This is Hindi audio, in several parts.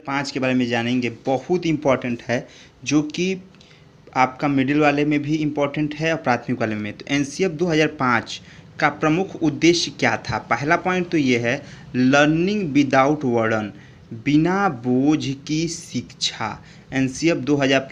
2005 के बारे में जानेंगे। बहुत इम्पॉर्टेंट है, जो कि आपका मिडिल वाले में भी इम्पॉर्टेंट है और प्राथमिक वाले में। तो एनसीएफ 2005 का प्रमुख उद्देश्य क्या था? पहला पॉइंट तो ये है, लर्निंग विदाउट वर्डन, बिना बोझ की शिक्षा। एनसीएफ 2000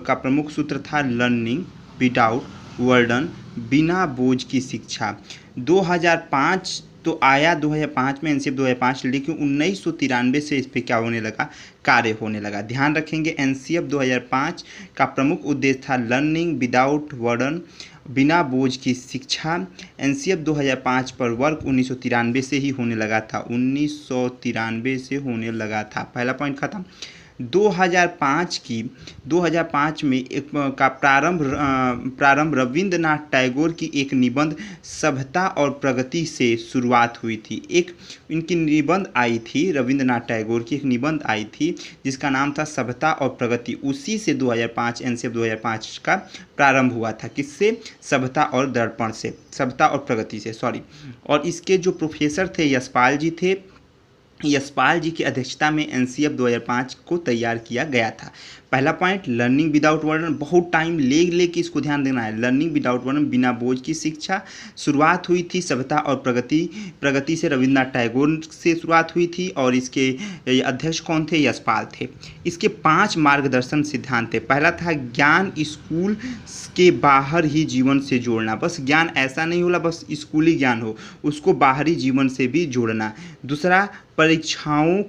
का प्रमुख सूत्र था लर्निंग विदाउट वर्डन, बिना बोझ की शिक्षा। 2005 तो आया 2005 में एनसीएफ 2005, लेकिन 1993 से इस पर क्या होने लगा, कार्य होने लगा। ध्यान रखेंगे, एनसीएफ 2005 का प्रमुख उद्देश्य था लर्निंग विदाउट वर्डन, बिना बोझ की शिक्षा। एनसीएफ 2005 पर वर्क 1993 से ही होने लगा था, 1993 से होने लगा था। पहला पॉइंट खत्म। 2005 में एक का प्रारंभ रविंद्रनाथ टैगोर की एक निबंध सभ्यता और प्रगति से शुरुआत हुई थी। एक इनकी निबंध आई थी, रविंद्रनाथ टैगोर की एक निबंध आई थी जिसका नाम था सभ्यता और प्रगति। उसी से 2005 एनसीएफ 2005 का प्रारंभ हुआ था। किससे? सभ्यता और दर्पण से, सभ्यता और प्रगति से, सॉरी। और इसके जो प्रोफेसर थे यशपाल जी थे। यशपाल जी की अध्यक्षता में एनसीएफ 2005 को तैयार किया गया था। पहला पॉइंट, लर्निंग विदाउट वर्डन, बहुत टाइम ले के इसको ध्यान देना है। लर्निंग विदाउट वर्डन, बिना बोझ की शिक्षा। शुरुआत हुई थी सभ्यता और प्रगति से, रविंद्रनाथ टैगोर से शुरुआत हुई थी और इसके अध्यक्ष कौन थे? यशपाल थे। इसके 5 मार्गदर्शन सिद्धांत थे। पहला था ज्ञान स्कूल के बाहर ही जीवन से जोड़ना। बस ज्ञान ऐसा नहीं होला बस स्कूली ज्ञान हो, उसको बाहरी जीवन से भी जोड़ना। दूसरा, परीक्षाओं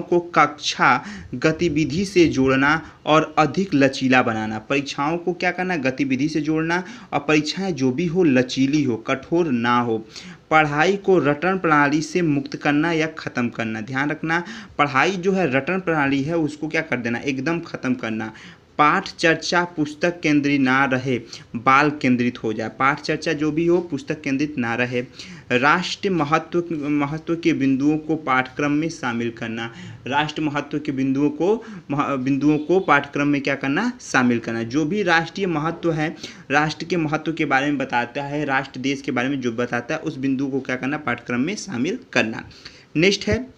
को कक्षा गतिविधि से जोड़ना और अधिक लचीला बनाना। परीक्षाओं को क्या करना? गतिविधि से जोड़ना, और परीक्षाएं जो भी हो लचीली हो, कठोर ना हो। पढ़ाई को रटन प्रणाली से मुक्त करना या ख़त्म करना। ध्यान रखना, पढ़ाई जो है रटन प्रणाली है उसको क्या कर देना? एकदम ख़त्म करना। पाठ चर्चा पुस्तक केंद्रित ना रहे, बाल केंद्रित हो जाए। पाठ चर्चा जो भी हो पुस्तक केंद्रित ना रहे। राष्ट्रीय महत्व के बिंदुओं को पाठ्यक्रम में शामिल करना। राष्ट्रीय महत्व के बिंदुओं को पाठ्यक्रम में क्या करना? शामिल करना। जो भी राष्ट्रीय महत्व है, राष्ट्र के महत्व के बारे में बताता है, राष्ट्र देश के बारे में जो बताता है, उस बिंदु को क्या करना? पाठ्यक्रम में शामिल करना। नेक्स्ट है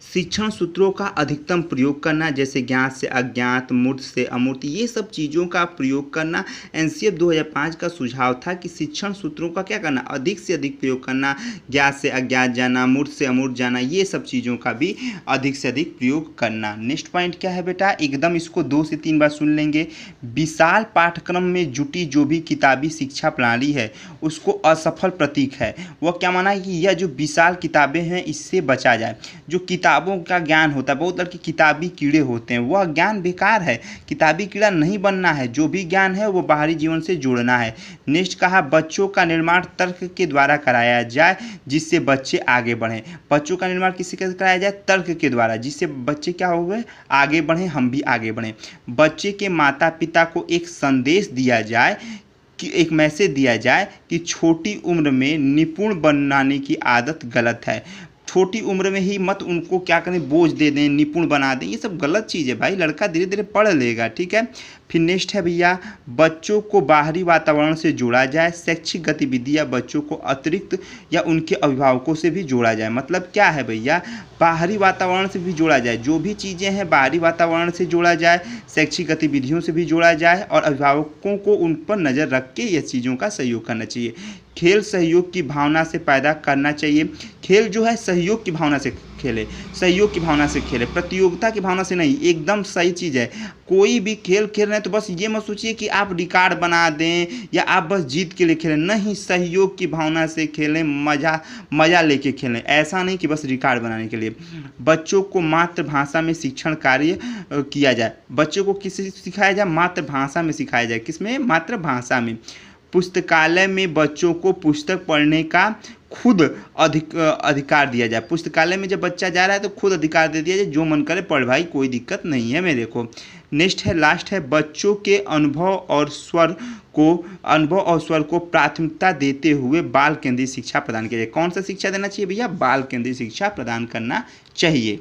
शिक्षण सूत्रों का अधिकतम प्रयोग करना, जैसे ज्ञात से अज्ञात, मूर्त से अमूर्त, ये सब चीज़ों का प्रयोग करना। एनसीएफ 2005 का सुझाव था कि शिक्षण सूत्रों का क्या करना? अधिक से अधिक प्रयोग करना। ज्ञात से अज्ञात जाना, मूर्त से अमूर्त जाना, ये सब चीज़ों का भी अधिक से अधिक प्रयोग करना। नेक्स्ट पॉइंट क्या है बेटा? एकदम इसको 2 से 3 बार सुन लेंगे। विशाल पाठ्यक्रम में जुटी जो भी किताबी शिक्षा प्रणाली है उसको असफल प्रतीक है। वह क्या माना कि यह जो विशाल किताबें हैं इससे बचा जाए। जो किताबों का ज्ञान होता है, बहुत लड़के किताबी कीड़े होते हैं, वह ज्ञान बेकार है। किताबी कीड़ा नहीं बनना है, जो भी ज्ञान है वो बाहरी जीवन से जोड़ना है। नेक्स्ट कहा, बच्चों का निर्माण तर्क के द्वारा कराया जाए जिससे बच्चे आगे बढ़ें। बच्चों का निर्माण किससे कराया जाए? तर्क के द्वारा, जिससे बच्चे क्या हो गए? आगे बढ़ें, हम भी आगे बढ़ें। बच्चे के माता पिता को एक संदेश दिया जाए, कि एक मैसेज दिया जाए कि छोटी उम्र में निपुण बनाने की आदत गलत है। छोटी उम्र में ही मत उनको क्या करें? बोझ दे दें, निपुण बना दें, ये सब गलत चीज़ है भाई। लड़का धीरे धीरे पढ़ लेगा, ठीक है। फिर नेक्स्ट है भैया, बच्चों को बाहरी वातावरण से जोड़ा जाए। शैक्षिक गतिविधियाँ बच्चों को अतिरिक्त या उनके अभिभावकों से भी जोड़ा जाए। मतलब क्या है भैया? बाहरी वातावरण से भी जोड़ा जाए। जो भी चीज़ें हैं बाहरी वातावरण से जोड़ा जाए, शैक्षिक गतिविधियों से भी जोड़ा जाए, और अभिभावकों को उन पर नज़र रख के ये चीज़ों का सहयोग करना चाहिए। खेल सहयोग की भावना से पैदा करना चाहिए। खेल जो है सहयोग की भावना से खेले, सहयोग की भावना से खेले, प्रतियोगिता की भावना से नहीं। एकदम सही चीज़ है। कोई भी खेल खेल रहे हैं तो बस ये मत सोचिए कि आप रिकॉर्ड बना दें या आप बस जीत के लिए खेलें। नहीं, सहयोग की भावना से खेलें, मज़ा लेके खेलें। ऐसा नहीं कि बस रिकॉर्ड बनाने के लिए। बच्चों को मातृभाषा में शिक्षण कार्य किया जाए। बच्चों को किस सिखाया जाए? मातृभाषा में सिखाया जाए। किसमें? मातृभाषा में। पुस्तकालय में बच्चों को पुस्तक पढ़ने का खुद अधिकार दिया जाए। पुस्तकालय में जब बच्चा जा रहा है तो खुद अधिकार दे दिया जाए, जो मन करे पढ़ भाई, कोई दिक्कत नहीं है मेरे को। नेक्स्ट है, लास्ट है, बच्चों के अनुभव और स्वर को प्राथमिकता देते हुए बाल केंद्रित शिक्षा प्रदान किया जाए। कौन सा शिक्षा देना चाहिए भैया? बाल केंद्रित शिक्षा प्रदान करना चाहिए।